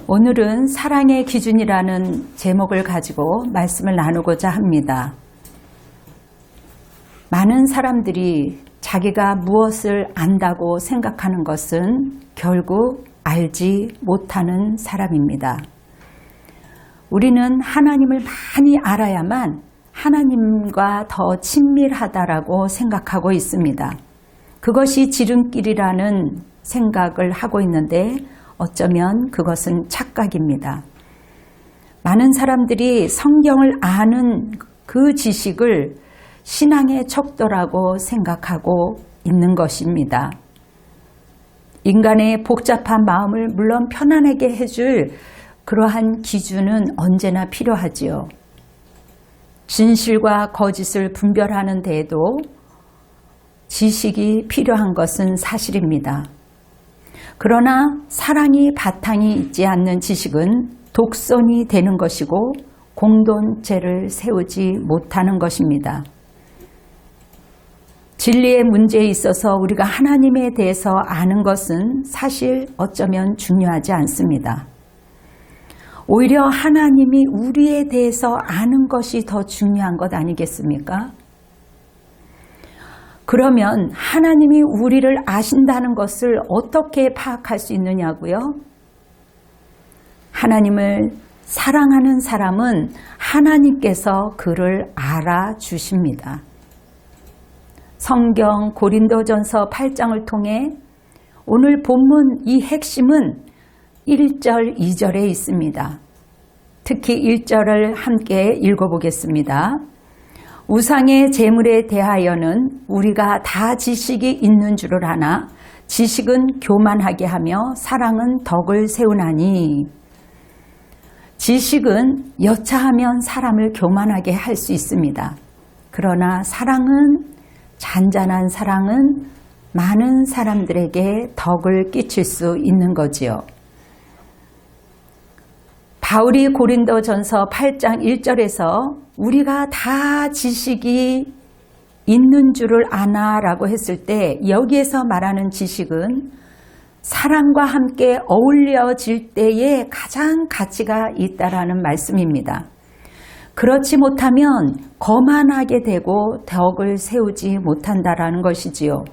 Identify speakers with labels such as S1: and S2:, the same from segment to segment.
S1: 오늘은 사랑의 기준이라는 제목을 가지고 말씀을 나누고자 합니다. 많은 사람들이 자기가 무엇을 안다고 생각하는 것은 결국 알지 못하는 사람입니다. 우리는 하나님을 많이 알아야만 하나님과 더 친밀하다라고 생각하고 있습니다. 그것이 지름길이라는 생각을 하고 있는데 어쩌면 그것은 착각입니다. 많은 사람들이 성경을 아는 그 지식을 신앙의 척도라고 생각하고 있는 것입니다. 인간의 복잡한 마음을 물론 편안하게 해줄 그러한 기준은 언제나 필요하지요. 진실과 거짓을 분별하는 데에도 지식이 필요한 것은 사실입니다. 그러나 사랑이 바탕이 있지 않는 지식은 독선이 되는 것이고 공동체를 세우지 못하는 것입니다. 진리의 문제에 있어서 우리가 하나님에 대해서 아는 것은 사실 어쩌면 중요하지 않습니다. 오히려 하나님이 우리에 대해서 아는 것이 더 중요한 것 아니겠습니까? 그러면 하나님이 우리를 아신다는 것을 어떻게 파악할 수 있느냐고요? 하나님을 사랑하는 사람은 하나님께서 그를 알아주십니다. 성경 고린도전서 8장을 통해 오늘 본문 이 핵심은 1절, 2절에 있습니다. 특히 1절을 함께 읽어보겠습니다. 우상의 제물에 대하여는 우리가 다 지식이 있는 줄을 아나 지식은 교만하게 하며 사랑은 덕을 세우나니. 지식은 여차하면 사람을 교만하게 할 수 있습니다. 그러나 사랑은, 잔잔한 사랑은 많은 사람들에게 덕을 끼칠 수 있는 거지요. 바울이 고린도전서 8장 1절에서 우리가 다 지식이 있는 줄을 아나 라고 했을 때 여기에서 말하는 지식은 사랑과 함께 어울려질 때에 가장 가치가 있다라는 말씀입니다. 그렇지 못하면 거만하게 되고 덕을 세우지 못한다라는 것이지요.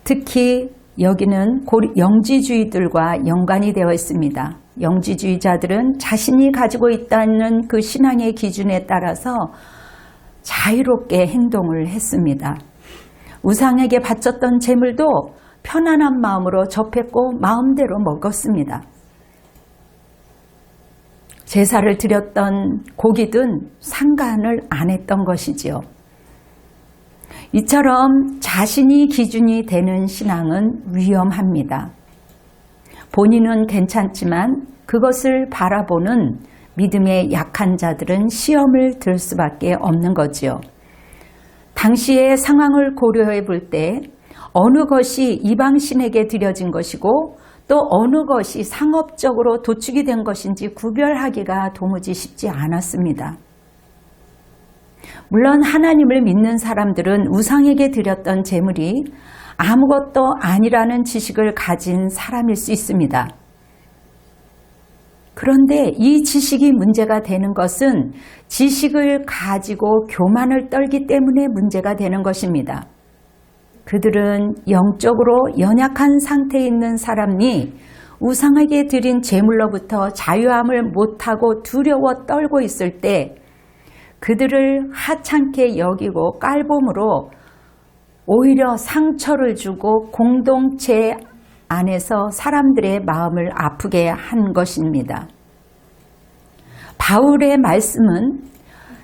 S1: 특히 여기는 영지주의들과 연관이 되어 있습니다. 영지주의자들은 자신이 가지고 있다는 그 신앙의 기준에 따라서 자유롭게 행동을 했습니다. 우상에게 바쳤던 제물도 편안한 마음으로 접했고 마음대로 먹었습니다. 제사를 드렸던 고기든 상관을 안 했던 것이지요. 이처럼 자신이 기준이 되는 신앙은 위험합니다. 본인은 괜찮지만 그것을 바라보는 믿음의 약한 자들은 시험을 들 수밖에 없는 거지요. 당시의 상황을 고려해 볼 때 어느 것이 이방신에게 드려진 것이고 또 어느 것이 상업적으로 도축이 된 것인지 구별하기가 도무지 쉽지 않았습니다. 물론 하나님을 믿는 사람들은 우상에게 드렸던 제물이 아무것도 아니라는 지식을 가진 사람일 수 있습니다. 그런데 이 지식이 문제가 되는 것은 지식을 가지고 교만을 떨기 때문에 문제가 되는 것입니다. 그들은 영적으로 연약한 상태에 있는 사람이 우상에게 드린 제물로부터 자유함을 못하고 두려워 떨고 있을 때 그들을 하찮게 여기고 깔봄으로 오히려 상처를 주고 공동체 안에서 사람들의 마음을 아프게 한 것입니다. 바울의 말씀은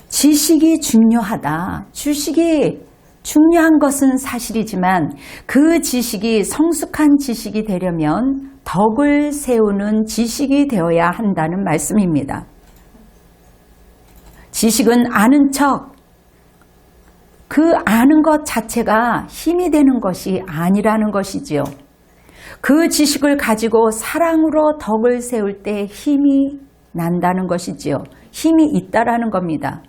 S1: 지식이 중요하다. 지식이 중요한 것은 사실이지만 그 지식이 성숙한 지식이 되려면 덕을 세우는 지식이 되어야 한다는 말씀입니다. 지식은 아는 척, 그 아는 것 자체가 힘이 되는 것이 아니라는 것이지요. 그 지식을 가지고 사랑으로 덕을 세울 때 힘이 난다는 것이지요. 힘이 있다라는 겁니다.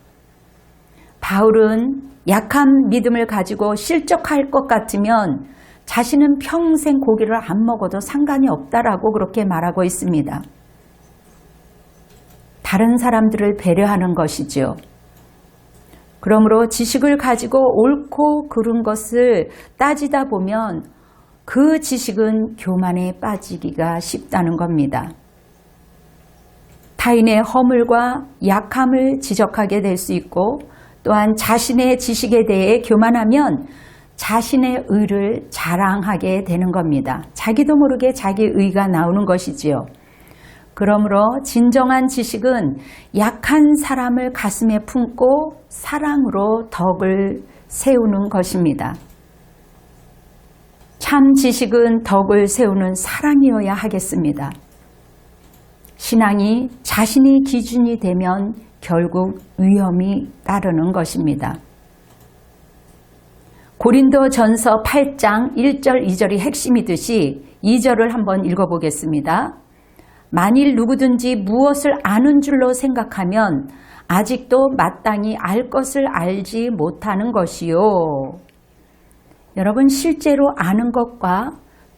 S1: 바울은 약한 믿음을 가지고 실족할 것 같으면 자신은 평생 고기를 안 먹어도 상관이 없다라고 그렇게 말하고 있습니다. 다른 사람들을 배려하는 것이죠. 그러므로 지식을 가지고 옳고 그른 것을 따지다 보면 그 지식은 교만에 빠지기가 쉽다는 겁니다. 타인의 허물과 약함을 지적하게 될 수 있고 또한 자신의 지식에 대해 교만하면 자신의 의를 자랑하게 되는 겁니다. 자기도 모르게 자기 의가 나오는 것이지요. 그러므로 진정한 지식은 약한 사람을 가슴에 품고 사랑으로 덕을 세우는 것입니다. 참 지식은 덕을 세우는 사랑이어야 하겠습니다. 신앙이 자신이 기준이 되면 결국 위험이 따르는 것입니다. 고린도전서 8장 1절 2절이 핵심이듯이 2절을 한번 읽어보겠습니다. 만일 누구든지 무엇을 아는 줄로 생각하면 아직도 마땅히 알 것을 알지 못하는 것이요. 여러분, 실제로 아는 것과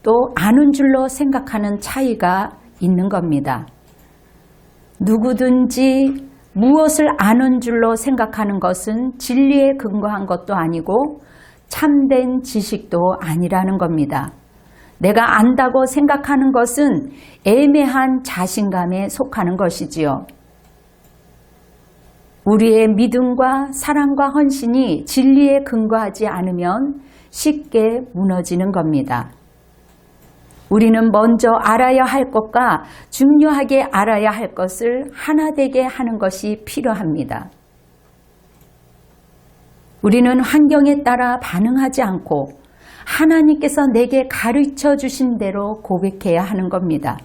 S1: 또 아는 줄로 생각하는 차이가 있는 겁니다. 누구든지 무엇을 아는 줄로 생각하는 것은 진리에 근거한 것도 아니고 참된 지식도 아니라는 겁니다. 내가 안다고 생각하는 것은 애매한 자신감에 속하는 것이지요. 우리의 믿음과 사랑과 헌신이 진리에 근거하지 않으면 쉽게 무너지는 겁니다. 우리는 먼저 알아야 할 것과 중요하게 알아야 할 것을 하나 되게 하는 것이 필요합니다. 우리는 환경에 따라 반응하지 않고 하나님께서 내게 가르쳐 주신 대로 고백해야 하는 겁니다.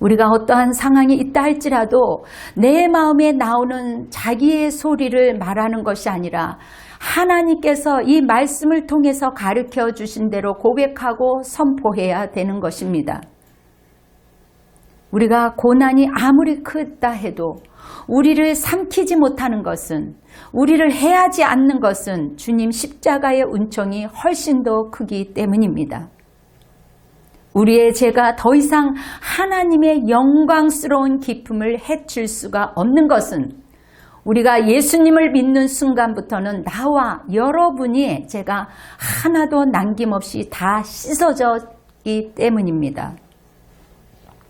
S1: 우리가 어떠한 상황이 있다 할지라도 내 마음에 나오는 자기의 소리를 말하는 것이 아니라 하나님께서 이 말씀을 통해서 가르쳐 주신 대로 고백하고 선포해야 되는 것입니다. 우리가 고난이 아무리 크다 해도 우리를 삼키지 못하는 것은, 우리를 해하지 않는 것은 주님 십자가의 은총이 훨씬 더 크기 때문입니다. 우리의 죄가 더 이상 하나님의 영광스러운 기쁨을 해칠 수가 없는 것은 우리가 예수님을 믿는 순간부터는 나와 여러분이 죄가 하나도 남김없이 다 씻어졌기 때문입니다.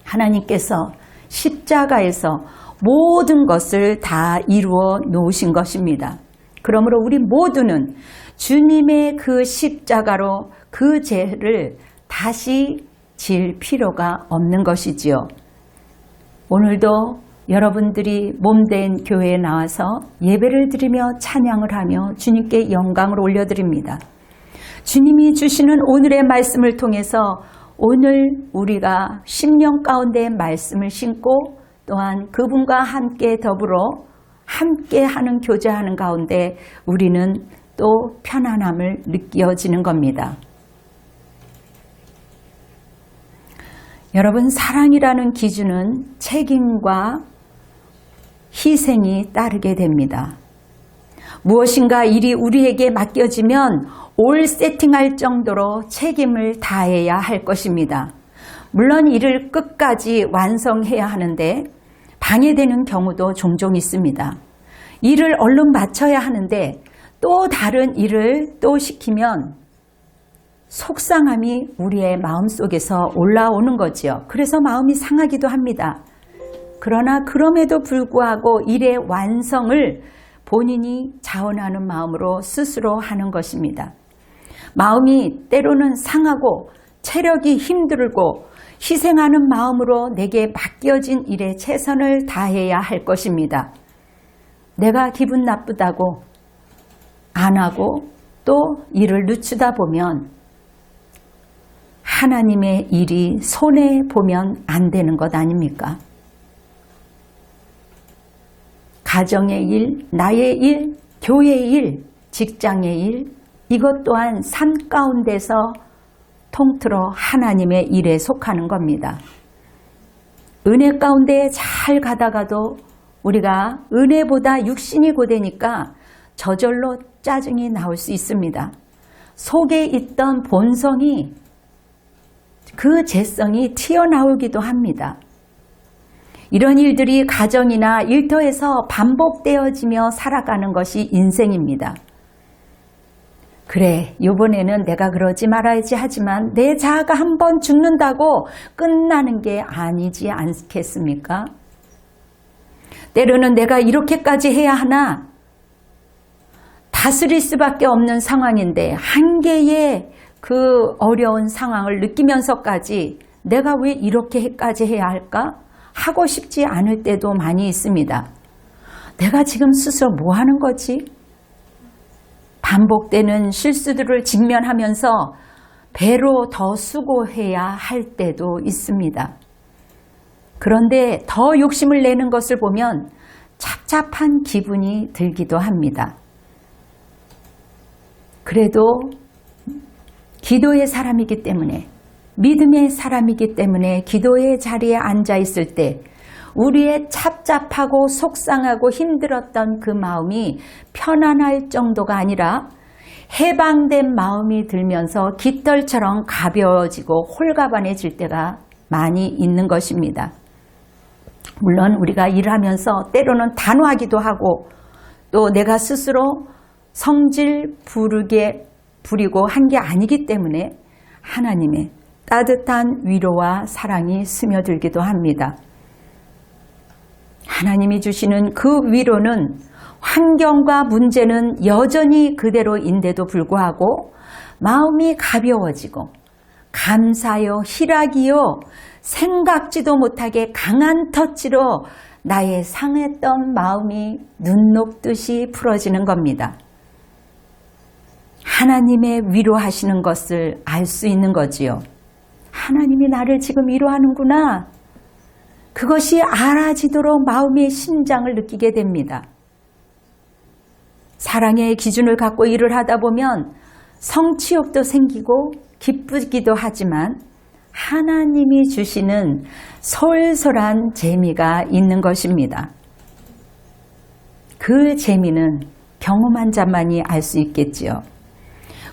S1: 하나님께서 십자가에서 모든 것을 다 이루어 놓으신 것입니다. 그러므로 우리 모두는 주님의 그 십자가로 그 죄를 다시 질 필요가 없는 것이지요. 오늘도 여러분들이 몸된 교회에 나와서 예배를 드리며 찬양을 하며 주님께 영광을 올려드립니다. 주님이 주시는 오늘의 말씀을 통해서 오늘 우리가 심령 가운데 말씀을 심고 또한 그분과 함께 더불어 함께하는 교제하는 가운데 우리는 또 편안함을 느껴지는 겁니다. 여러분, 사랑이라는 기준은 책임과 희생이 따르게 됩니다. 무엇인가 일이 우리에게 맡겨지면 올 세팅할 정도로 책임을 다해야 할 것입니다. 물론 이를 끝까지 완성해야 하는데 방해되는 경우도 종종 있습니다. 일을 얼른 마쳐야 하는데 또 다른 일을 또 시키면 속상함이 우리의 마음속에서 올라오는 거지요. 그래서 마음이 상하기도 합니다. 그러나 그럼에도 불구하고 일의 완성을 본인이 자원하는 마음으로 스스로 하는 것입니다. 마음이 때로는 상하고 체력이 힘들고 희생하는 마음으로 내게 맡겨진 일에 최선을 다해야 할 것입니다. 내가 기분 나쁘다고 안 하고 또 일을 늦추다 보면 하나님의 일이 손해보면 안 되는 것 아닙니까? 가정의 일, 나의 일, 교회의 일, 직장의 일, 이것 또한 삶 가운데서 통틀어 하나님의 일에 속하는 겁니다. 은혜 가운데 잘 가다가도 우리가 은혜보다 육신이 고되니까 저절로 짜증이 나올 수 있습니다. 속에 있던 본성이, 그 재성이 튀어나오기도 합니다. 이런 일들이 가정이나 일터에서 반복되어지며 살아가는 것이 인생입니다. 그래, 이번에는 내가 그러지 말아야지 하지만 내 자아가 한번 죽는다고 끝나는 게 아니지 않겠습니까? 때로는 내가 이렇게까지 해야 하나? 다스릴 수밖에 없는 상황인데 한계의 그 어려운 상황을 느끼면서까지 내가 왜 이렇게까지 해야 할까? 하고 싶지 않을 때도 많이 있습니다. 내가 지금 스스로 뭐 하는 거지? 반복되는 실수들을 직면하면서 배로 더 수고해야 할 때도 있습니다. 그런데 더 욕심을 내는 것을 보면 착잡한 기분이 들기도 합니다. 그래도 기도의 사람이기 때문에, 믿음의 사람이기 때문에 기도의 자리에 앉아 있을 때 우리의 착잡하고 속상하고 힘들었던 그 마음이 편안할 정도가 아니라 해방된 마음이 들면서 깃털처럼 가벼워지고 홀가분해질 때가 많이 있는 것입니다. 물론 우리가 일하면서 때로는 단호하기도 하고 또 내가 스스로 성질 부리고 한 게 아니기 때문에 하나님의 따뜻한 위로와 사랑이 스며들기도 합니다. 하나님이 주시는 그 위로는 환경과 문제는 여전히 그대로인데도 불구하고 마음이 가벼워지고 감사요, 희락이요, 생각지도 못하게 강한 터치로 나의 상했던 마음이 눈 녹듯이 풀어지는 겁니다. 하나님의 위로하시는 것을 알 수 있는 거지요. 하나님이 나를 지금 위로하는구나. 그것이 알아지도록 마음의 심장을 느끼게 됩니다. 사랑의 기준을 갖고 일을 하다 보면 성취욕도 생기고 기쁘기도 하지만 하나님이 주시는 솔솔한 재미가 있는 것입니다. 그 재미는 경험한 자만이 알 수 있겠지요.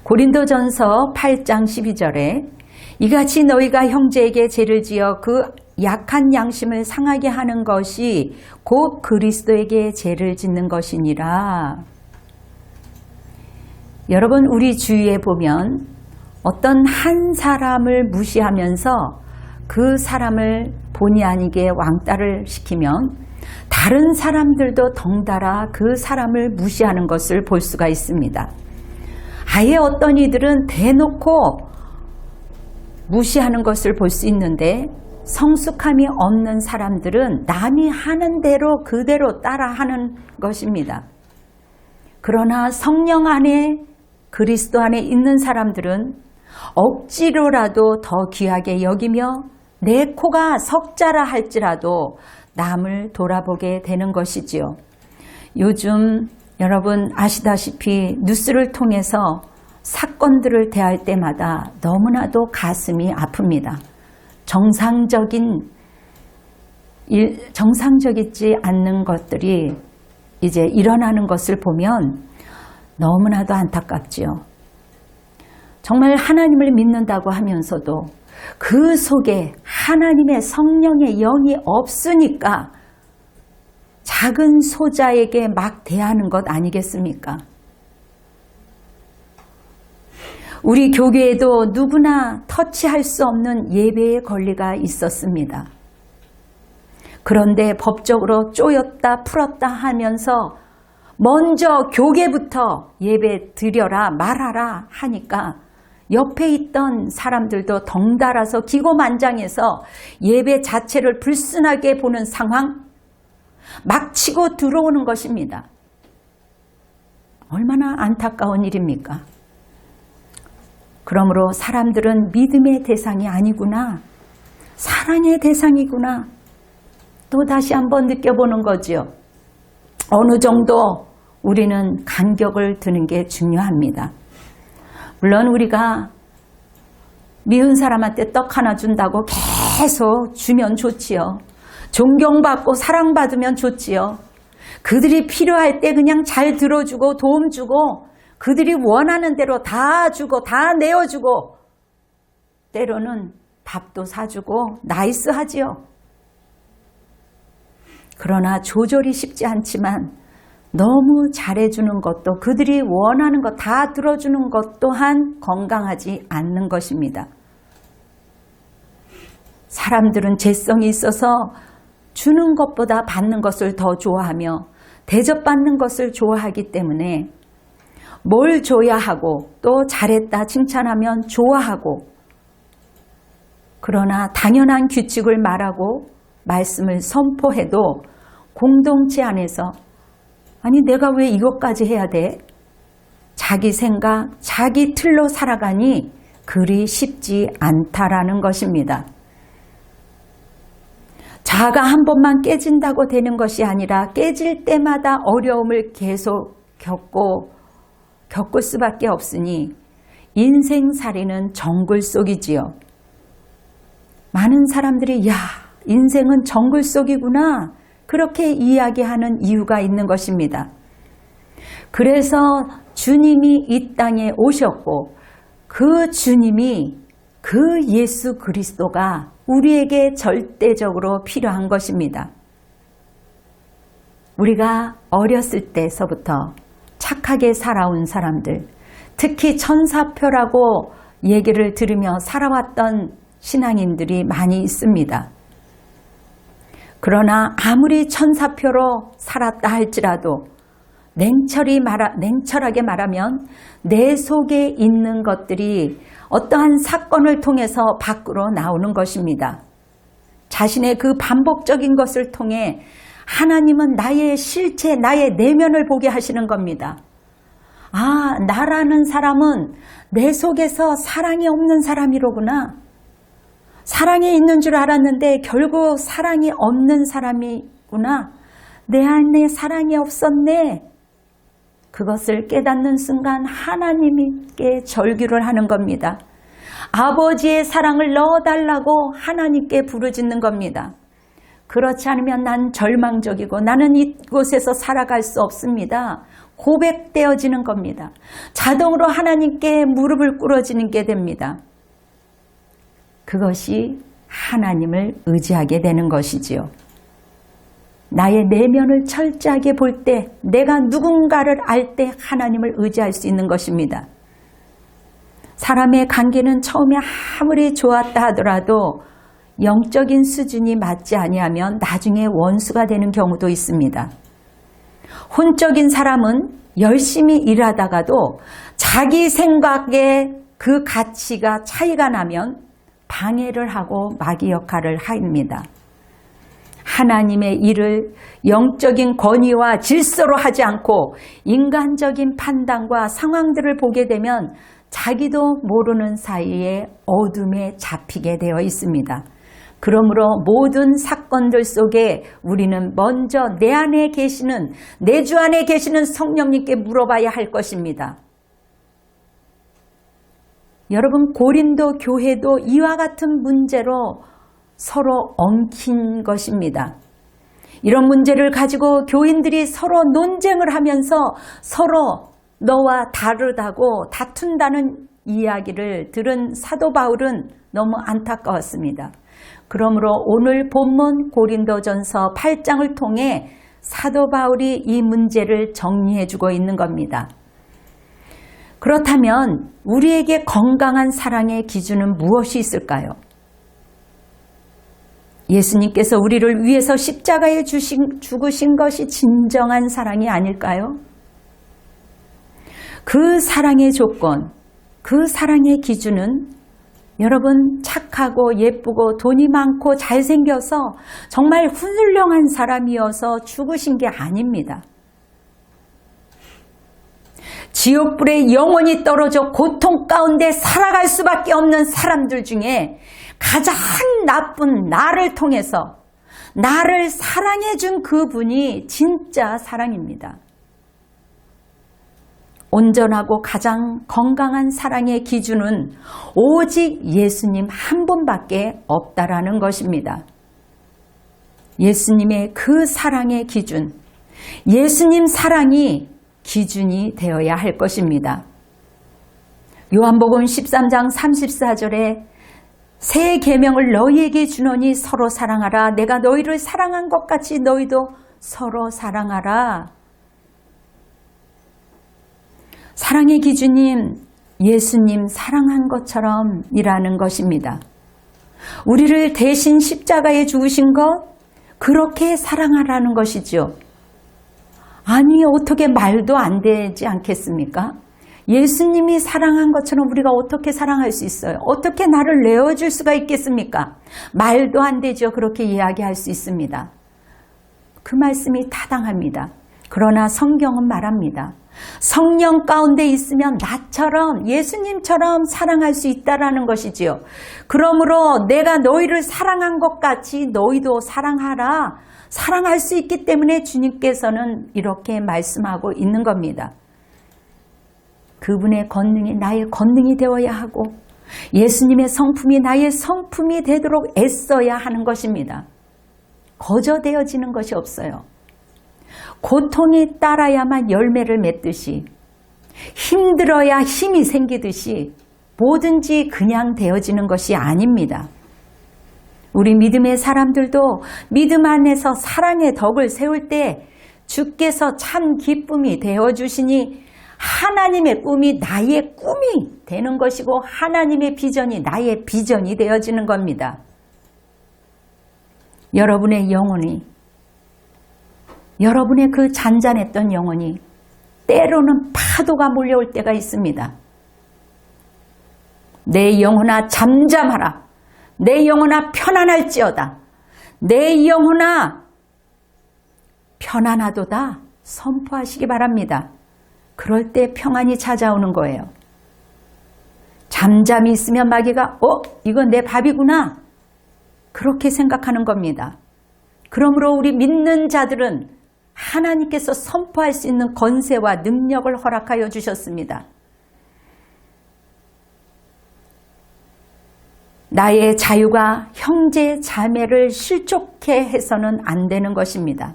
S1: 고린도전서 8장 12절에 이같이 너희가 형제에게 죄를 지어 그 약한 양심을 상하게 하는 것이 곧 그리스도에게 죄를 짓는 것이니라. 여러분, 우리 주위에 보면 어떤 한 사람을 무시하면서 그 사람을 본의 아니게 왕따를 시키면 다른 사람들도 덩달아 그 사람을 무시하는 것을 볼 수가 있습니다. 아예 어떤 이들은 대놓고 무시하는 것을 볼 수 있는데 성숙함이 없는 사람들은 남이 하는 대로 그대로 따라하는 것입니다. 그러나 성령 안에 그리스도 안에 있는 사람들은 억지로라도 더 귀하게 여기며 내 코가 석자라 할지라도 남을 돌아보게 되는 것이지요. 요즘 여러분 아시다시피 뉴스를 통해서 사건들을 대할 때마다 너무나도 가슴이 아픕니다. 정상적이지 않는 것들이 이제 일어나는 것을 보면 너무나도 안타깝지요. 정말 하나님을 믿는다고 하면서도 그 속에 하나님의 성령의 영이 없으니까 작은 소자에게 막 대하는 것 아니겠습니까? 우리 교회에도 누구나 터치할 수 없는 예배의 권리가 있었습니다. 그런데 법적으로 쪼였다 풀었다 하면서 먼저 교계부터 예배 드려라 말하라 하니까 옆에 있던 사람들도 덩달아서 기고만장해서 예배 자체를 불순하게 보는 상황, 막 치고 들어오는 것입니다. 얼마나 안타까운 일입니까? 그러므로 사람들은 믿음의 대상이 아니구나, 사랑의 대상이구나, 또 다시 한번 느껴보는 거지요. 어느 정도 우리는 간격을 두는 게 중요합니다. 물론 우리가 미운 사람한테 떡 하나 준다고 계속 주면 좋지요. 존경받고 사랑받으면 좋지요. 그들이 필요할 때 그냥 잘 들어주고 도움 주고 그들이 원하는 대로 다 주고 다 내어주고 때로는 밥도 사주고 나이스하지요. 그러나 조절이 쉽지 않지만 너무 잘해주는 것도 그들이 원하는 것 다 들어주는 것 또한 건강하지 않는 것입니다. 사람들은 재성이 있어서 주는 것보다 받는 것을 더 좋아하며 대접받는 것을 좋아하기 때문에 뭘 줘야 하고 또 잘했다 칭찬하면 좋아하고 그러나 당연한 규칙을 말하고 말씀을 선포해도 공동체 안에서 아니 내가 왜 이것까지 해야 돼? 자기 생각, 자기 틀로 살아가니 그리 쉽지 않다라는 것입니다. 자아가 한 번만 깨진다고 되는 것이 아니라 깨질 때마다 어려움을 계속 겪을 수밖에 없으니 인생살이는 정글 속이지요. 많은 사람들이 야, 인생은 정글 속이구나 그렇게 이야기하는 이유가 있는 것입니다. 그래서 주님이 이 땅에 오셨고 그 주님이 그 예수 그리스도가 우리에게 절대적으로 필요한 것입니다. 우리가 어렸을 때서부터 착하게 살아온 사람들, 특히 천사표라고 얘기를 들으며 살아왔던 신앙인들이 많이 있습니다. 그러나 아무리 천사표로 살았다 할지라도 냉철하게 말하면 내 속에 있는 것들이 어떠한 사건을 통해서 밖으로 나오는 것입니다. 자신의 그 반복적인 것을 통해 하나님은 나의 실체, 나의 내면을 보게 하시는 겁니다. 아, 나라는 사람은 내 속에서 사랑이 없는 사람이로구나. 사랑이 있는 줄 알았는데 결국 사랑이 없는 사람이구나. 내 안에 사랑이 없었네. 그것을 깨닫는 순간 하나님께 절규를 하는 겁니다. 아버지의 사랑을 넣어달라고 하나님께 부르짖는 겁니다. 그렇지 않으면 난 절망적이고 나는 이곳에서 살아갈 수 없습니다. 고백되어지는 겁니다. 자동으로 하나님께 무릎을 꿇어지는 게 됩니다. 그것이 하나님을 의지하게 되는 것이지요. 나의 내면을 철저하게 볼 때 내가 누군가를 알 때 하나님을 의지할 수 있는 것입니다. 사람의 관계는 처음에 아무리 좋았다 하더라도 영적인 수준이 맞지 아니하면 나중에 원수가 되는 경우도 있습니다. 혼적인 사람은 열심히 일하다가도 자기 생각에 그 가치가 차이가 나면 방해를 하고 마귀 역할을 합니다. 하나님의 일을 영적인 권위와 질서로 하지 않고 인간적인 판단과 상황들을 보게 되면 자기도 모르는 사이에 어둠에 잡히게 되어 있습니다. 그러므로 모든 사건들 속에 우리는 먼저 내 안에 계시는, 내 주 안에 계시는 성령님께 물어봐야 할 것입니다. 여러분, 고린도 교회도 이와 같은 문제로 서로 엉킨 것입니다. 이런 문제를 가지고 교인들이 서로 논쟁을 하면서 서로 너와 다르다고 다툰다는 이야기를 들은 사도 바울은 너무 안타까웠습니다. 그러므로 오늘 본문 고린도전서 8장을 통해 사도 바울이 이 문제를 정리해주고 있는 겁니다. 그렇다면 우리에게 건강한 사랑의 기준은 무엇이 있을까요? 예수님께서 우리를 위해서 십자가에 죽으신 것이 진정한 사랑이 아닐까요? 그 사랑의 조건, 그 사랑의 기준은 여러분 착하고 예쁘고 돈이 많고 잘생겨서 정말 훌륭한 사람이어서 죽으신 게 아닙니다. 지옥불에 영원히 떨어져 고통 가운데 살아갈 수밖에 없는 사람들 중에 가장 나쁜 나를 통해서 나를 사랑해 준 그분이 진짜 사랑입니다. 온전하고 가장 건강한 사랑의 기준은 오직 예수님 한 분밖에 없다라는 것입니다. 예수님의 그 사랑의 기준, 예수님 사랑이 기준이 되어야 할 것입니다. 요한복음 13장 34절에 새 계명을 너희에게 주노니 서로 사랑하라. 내가 너희를 사랑한 것 같이 너희도 서로 사랑하라. 사랑의 기준인 예수님 사랑한 것처럼 이라는 것입니다. 우리를 대신 십자가에 죽으신 것, 그렇게 사랑하라는 것이죠. 아니, 어떻게 말도 안 되지 않겠습니까? 예수님이 사랑한 것처럼 우리가 어떻게 사랑할 수 있어요? 어떻게 나를 내어줄 수가 있겠습니까? 말도 안 되죠. 그렇게 이야기할 수 있습니다. 그 말씀이 타당합니다. 그러나 성경은 말합니다. 성령 가운데 있으면 나처럼 예수님처럼 사랑할 수 있다라는 것이지요. 그러므로 내가 너희를 사랑한 것 같이 너희도 사랑하라. 사랑할 수 있기 때문에 주님께서는 이렇게 말씀하고 있는 겁니다. 그분의 권능이 나의 권능이 되어야 하고 예수님의 성품이 나의 성품이 되도록 애써야 하는 것입니다. 거저되어지는 것이 없어요. 고통이 따라야만 열매를 맺듯이 힘들어야 힘이 생기듯이 뭐든지 그냥 되어지는 것이 아닙니다. 우리 믿음의 사람들도 믿음 안에서 사랑의 덕을 세울 때 주께서 참 기쁨이 되어주시니 하나님의 꿈이 나의 꿈이 되는 것이고 하나님의 비전이 나의 비전이 되어지는 겁니다. 여러분의 영혼이, 여러분의 그 잔잔했던 영혼이 때로는 파도가 몰려올 때가 있습니다. 내 영혼아 잠잠하라. 내 영혼아 편안할지어다. 내 영혼아 편안하도다 선포하시기 바랍니다. 그럴 때 평안이 찾아오는 거예요. 잠잠히 있으면 마귀가 이건 내 밥이구나 그렇게 생각하는 겁니다. 그러므로 우리 믿는 자들은 하나님께서 선포할 수 있는 권세와 능력을 허락하여 주셨습니다. 나의 자유가 형제 자매를 실족해 해서는 안 되는 것입니다.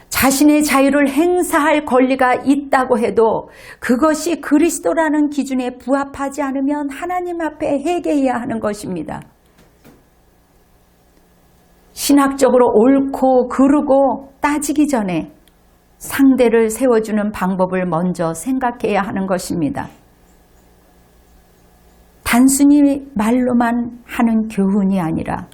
S1: 자신의 자유를 행사할 권리가 있다고 해도 그것이 그리스도라는 기준에 부합하지 않으면 하나님 앞에 회개해야 하는 것입니다. 신학적으로 옳고 그르고 따지기 전에 상대를 세워주는 방법을 먼저 생각해야 하는 것입니다. 단순히 말로만 하는 교훈이 아니라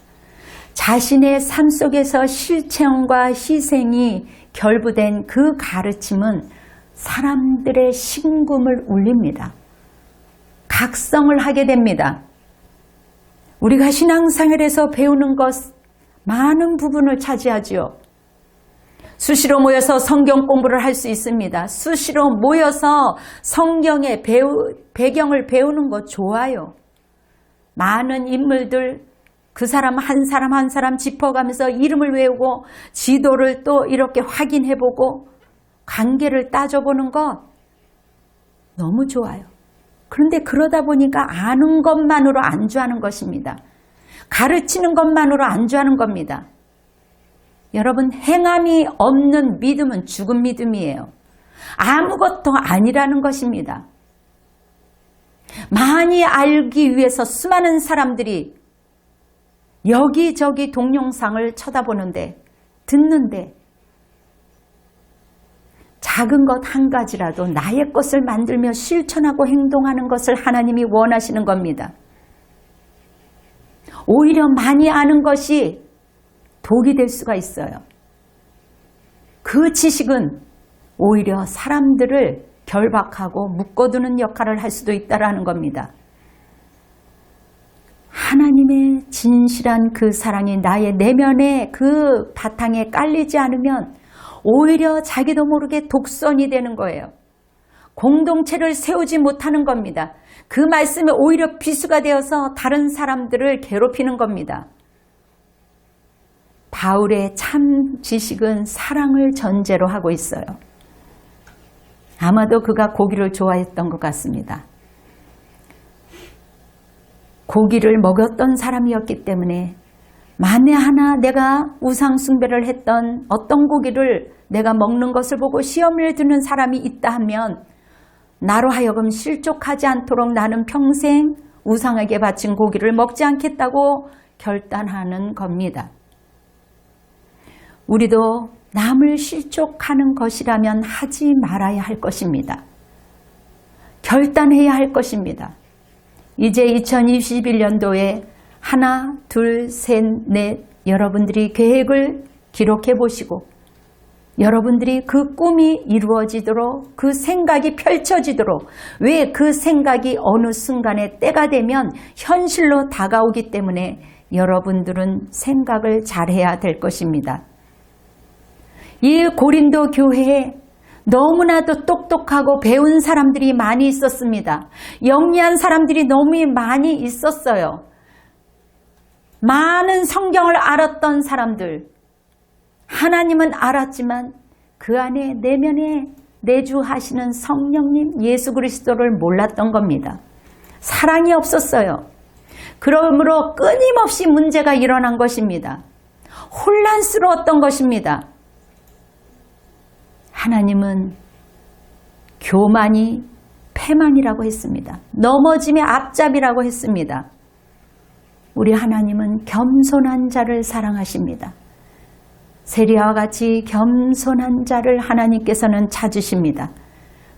S1: 자신의 삶 속에서 실체형과 희생이 결부된 그 가르침은 사람들의 심금을 울립니다. 각성을 하게 됩니다. 우리가 신앙생활에서 배우는 것 많은 부분을 차지하죠. 수시로 모여서 성경 공부를 할 수 있습니다. 수시로 모여서 성경의 배경을 배우는 것 좋아요. 많은 인물들 그 사람 한 사람 한 사람 짚어가면서 이름을 외우고 지도를 또 이렇게 확인해보고 관계를 따져보는 것 너무 좋아요. 그런데 그러다 보니까 아는 것만으로 안주하는 것입니다. 가르치는 것만으로 안주하는 겁니다. 여러분, 행함이 없는 믿음은 죽은 믿음이에요. 아무것도 아니라는 것입니다. 많이 알기 위해서 수많은 사람들이 여기저기 동영상을 쳐다보는데 듣는데 작은 것 한 가지라도 나의 것을 만들며 실천하고 행동하는 것을 하나님이 원하시는 겁니다. 오히려 많이 아는 것이 독이 될 수가 있어요. 그 지식은 오히려 사람들을 결박하고 묶어두는 역할을 할 수도 있다는 겁니다. 하나님의 진실한 그 사랑이 나의 내면의 그 바탕에 깔리지 않으면 오히려 자기도 모르게 독선이 되는 거예요. 공동체를 세우지 못하는 겁니다. 그 말씀에 오히려 비수가 되어서 다른 사람들을 괴롭히는 겁니다. 바울의 참 지식은 사랑을 전제로 하고 있어요. 아마도 그가 고기를 좋아했던 것 같습니다. 고기를 먹였던 사람이었기 때문에 만에 하나 내가 우상 숭배를 했던 어떤 고기를 내가 먹는 것을 보고 시험을 드는 사람이 있다 하면 나로 하여금 실족하지 않도록 나는 평생 우상에게 바친 고기를 먹지 않겠다고 결단하는 겁니다. 우리도 남을 실족하는 것이라면 하지 말아야 할 것입니다. 결단해야 할 것입니다. 이제 2021년도에 하나, 둘, 셋, 넷 여러분들이 계획을 기록해 보시고 여러분들이 그 꿈이 이루어지도록 그 생각이 펼쳐지도록 왜 그 생각이 어느 순간에 때가 되면 현실로 다가오기 때문에 여러분들은 생각을 잘해야 될 것입니다. 이 고린도 교회에 너무나도 똑똑하고 배운 사람들이 많이 있었습니다. 영리한 사람들이 너무 많이 있었어요. 많은 성경을 알았던 사람들, 하나님은 알았지만 그 안에 내면에 내주하시는 성령님 예수 그리스도를 몰랐던 겁니다. 사랑이 없었어요. 그러므로 끊임없이 문제가 일어난 것입니다. 혼란스러웠던 것입니다. 하나님은 교만이 패망이라고 했습니다. 넘어짐의 앞잡이라고 했습니다. 우리 하나님은 겸손한 자를 사랑하십니다. 세리와 같이 겸손한 자를 하나님께서는 찾으십니다.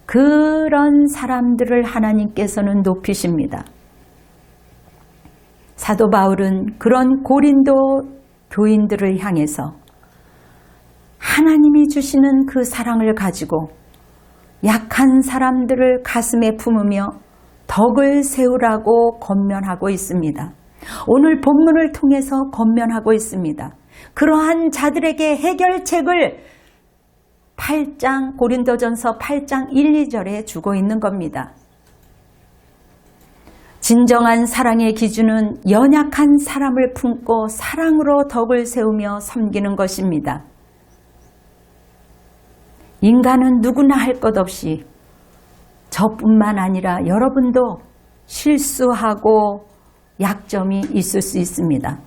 S1: 그런 사람들을 하나님께서는 높이십니다. 사도 바울은 그런 고린도 교인들을 향해서 하나님이 주시는 그 사랑을 가지고 약한 사람들을 가슴에 품으며 덕을 세우라고 권면하고 있습니다. 오늘 본문을 통해서 권면하고 있습니다. 그러한 자들에게 해결책을 8장 고린도전서 8장 1, 2절에 주고 있는 겁니다. 진정한 사랑의 기준은 연약한 사람을 품고 사랑으로 덕을 세우며 섬기는 것입니다. 인간은 누구나 할 것 없이 저뿐만 아니라 여러분도 실수하고 약점이 있을 수 있습니다.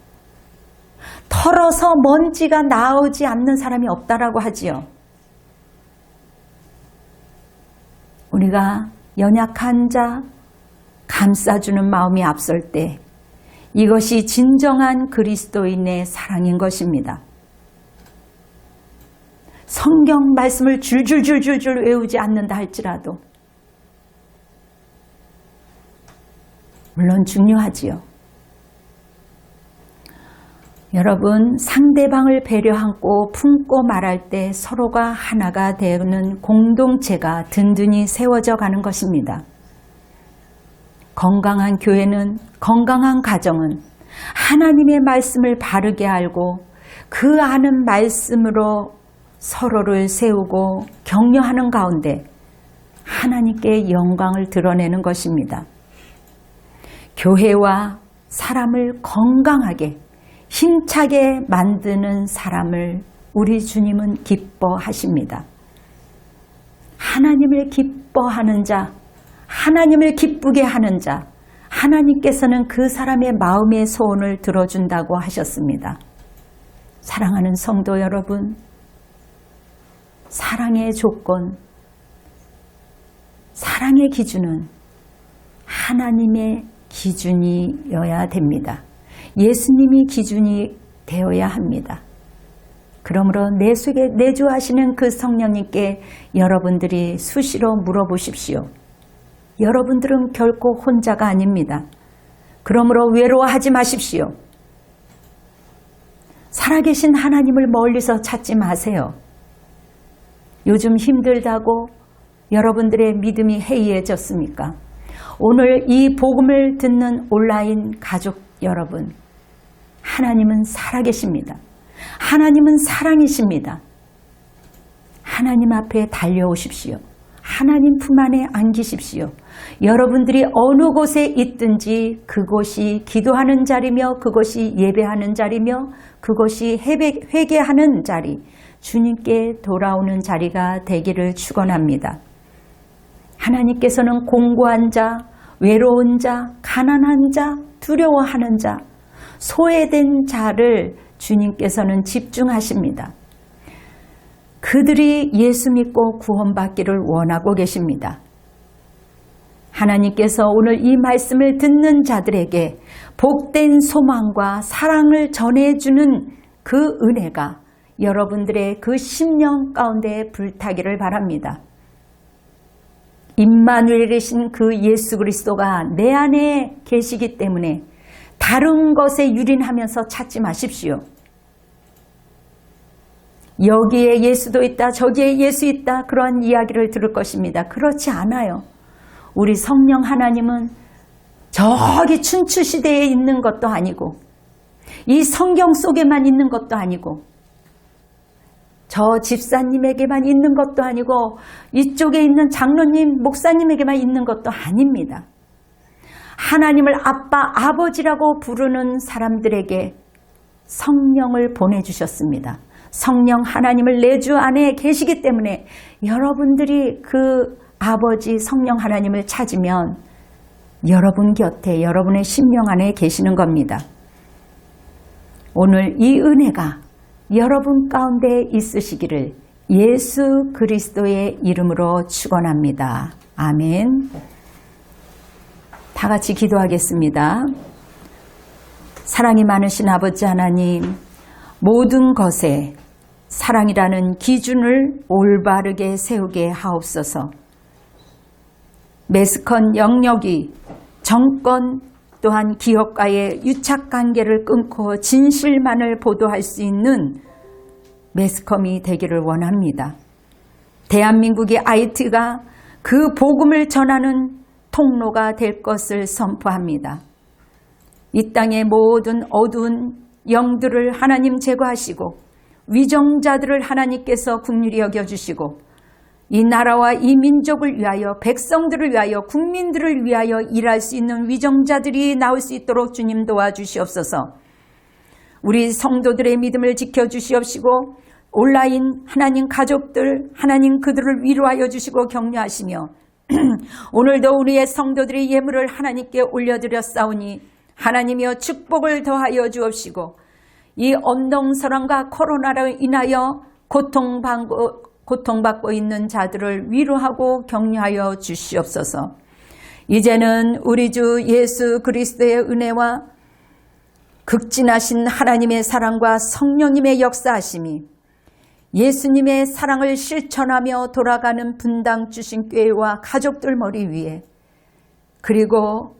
S1: 털어서 먼지가 나오지 않는 사람이 없다라고 하지요. 우리가 연약한 자 감싸주는 마음이 앞설 때 이것이 진정한 그리스도인의 사랑인 것입니다. 성경 말씀을 줄줄줄줄줄 외우지 않는다 할지라도 물론 중요하지요. 여러분, 상대방을 배려하고 품고 말할 때 서로가 하나가 되는 공동체가 든든히 세워져 가는 것입니다. 건강한 교회는, 건강한 가정은 하나님의 말씀을 바르게 알고 그 아는 말씀으로 서로를 세우고 격려하는 가운데 하나님께 영광을 드러내는 것입니다. 교회와 사람을 건강하게 힘차게 만드는 사람을 우리 주님은 기뻐하십니다. 하나님을 기뻐하는 자, 하나님을 기쁘게 하는 자, 하나님께서는 그 사람의 마음의 소원을 들어준다고 하셨습니다. 사랑하는 성도 여러분, 사랑의 조건, 사랑의 기준은 하나님의 기준이어야 됩니다. 예수님이 기준이 되어야 합니다. 그러므로 내 속에 내주하시는 그 성령님께 여러분들이 수시로 물어보십시오. 여러분들은 결코 혼자가 아닙니다. 그러므로 외로워하지 마십시오. 살아계신 하나님을 멀리서 찾지 마세요. 요즘 힘들다고 여러분들의 믿음이 해이해졌습니까? 오늘 이 복음을 듣는 온라인 가족 여러분, 하나님은 살아계십니다. 하나님은 사랑이십니다. 하나님 앞에 달려오십시오. 하나님 품 안에 안기십시오. 여러분들이 어느 곳에 있든지 그곳이 기도하는 자리며 그것이 예배하는 자리며 그것이 회개하는 자리, 주님께 돌아오는 자리가 되기를 축원합니다. 하나님께서는 공고한 자, 외로운 자, 가난한 자, 두려워하는 자, 소외된 자를 주님께서는 집중하십니다. 그들이 예수 믿고 구원받기를 원하고 계십니다. 하나님께서 오늘 이 말씀을 듣는 자들에게 복된 소망과 사랑을 전해주는 그 은혜가 여러분들의 그 심령 가운데 불타기를 바랍니다. 임마누엘이신 그 예수 그리스도가 내 안에 계시기 때문에 다른 것에 유린하면서 찾지 마십시오. 여기에 예수도 있다, 저기에 예수 있다, 그러한 이야기를 들을 것입니다. 그렇지 않아요. 우리 성령 하나님은 저기 춘추시대에 있는 것도 아니고 이 성경 속에만 있는 것도 아니고 저 집사님에게만 있는 것도 아니고 이쪽에 있는 장로님, 목사님에게만 있는 것도 아닙니다. 하나님을 아빠, 아버지라고 부르는 사람들에게 성령을 보내주셨습니다. 성령 하나님을 내 주 안에 계시기 때문에 여러분들이 그 아버지 성령 하나님을 찾으면 여러분 곁에 여러분의 심령 안에 계시는 겁니다. 오늘 이 은혜가 여러분 가운데 있으시기를 예수 그리스도의 이름으로 축원합니다. 아멘. 다 같이 기도하겠습니다. 사랑이 많으신 아버지 하나님, 모든 것에 사랑이라는 기준을 올바르게 세우게 하옵소서. 매스컨 영역이 정권 또한 기업과의 유착관계를 끊고 진실만을 보도할 수 있는 매스컴이 되기를 원합니다. 대한민국의 IT가 그 복음을 전하는 통로가 될 것을 선포합니다. 이 땅의 모든 어두운 영들을 하나님 제거하시고 위정자들을 하나님께서 긍휼히 여겨주시고 이 나라와 이 민족을 위하여 백성들을 위하여 국민들을 위하여 일할 수 있는 위정자들이 나올 수 있도록 주님 도와주시옵소서. 우리 성도들의 믿음을 지켜주시옵시고 온라인 하나님 가족들 하나님 그들을 위로하여 주시고 격려하시며 오늘도 우리의 성도들의 예물을 하나님께 올려드렸사오니 하나님이여 축복을 더하여 주옵시고 이 언동설왕과 코로나로 인하여 고통받고 있는 자들을 위로하고 격려하여 주시옵소서. 이제는 우리 주 예수 그리스도의 은혜와 극진하신 하나님의 사랑과 성령님의 역사하심이 예수님의 사랑을 실천하며 돌아가는 분당 주신교회와 가족들 머리 위에 그리고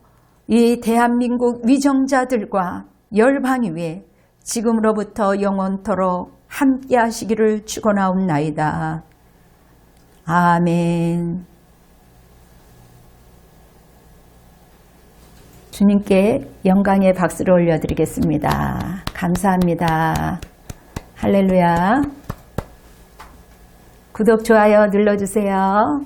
S1: 이 대한민국 위정자들과 열방 위에 지금으로부터 영원토록 함께 하시기를 축원하옵나이다. 아멘. 주님께 영광의 박수를 올려드리겠습니다. 감사합니다. 할렐루야. 구독, 좋아요 눌러주세요.